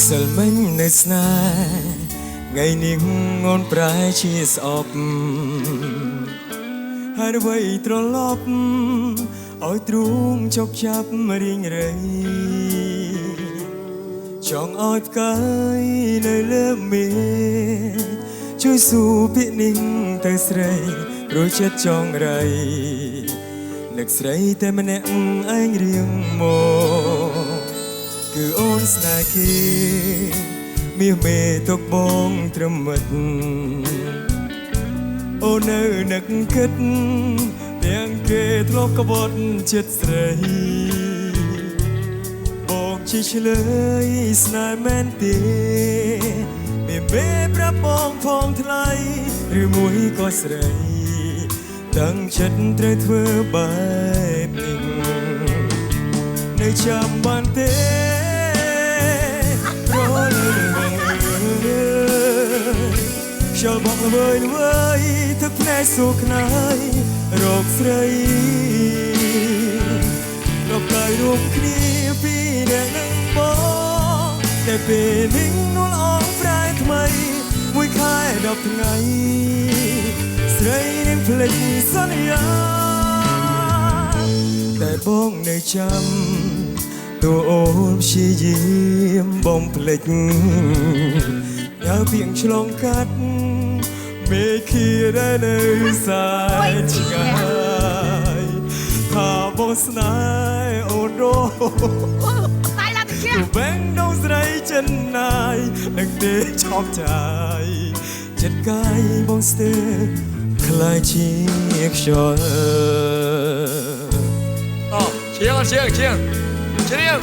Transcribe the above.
សិលមិញនៅស្នេហ៍ថ្ងៃនេះងន់ប្រែជាស្អប់ហើយអ្វីត្រឡប់ឲ្យទ្រូងជោគចាប់រៀងរៃចង់ឲ្យផ្កាយនៅលើមេជួយស៊ូពាក្យនេះទៅស្រីព្រោះចិត្តចង់រៃនឹកស្រីតែម្នាក់ឯងរៀងមកគឺអូនស្នេហ៍គេមាសមេទុកបងត្រឹមមិត្តអូននៅនឹកគិតទាំងគេធ្លាប់ក្បត់ចិត្តស្រីបងជាឆ្លើយស្នេហ៍មែនទេមានមេប្រាប់បងផងថ្លៃឬមួយក៏ស្រីតាំងចិត្តត្រូវធ្វើបែបនេះនៅចាំបានទេខ្យល់បក់ល្វើយល្វើយទឹកភ្នែកសួរខ្នាយរកស្រីរកកាយរួមគ្នាពីអ្នកនឹងបងតែពេលនេះនួលអងប្រែថ្មីមួយខែ10ថ្ងៃស្រីនឹងភ្លេចសន្យាតែបងនៅចាំតួអូនព្យាយាមបំភ្លេចញ៉ៅពីងឆ្លងកាត់មេឃាដែលនៅសាយឆ្ងាយថាបងស្នេហ៍អូនរោតែឡាទៅជាទូបែងដងស្រីចិនណាយនឹងទេឈប់ចាយចិត្តកាយបងស្ទើខ្លាយជាខ្យល់អូជាង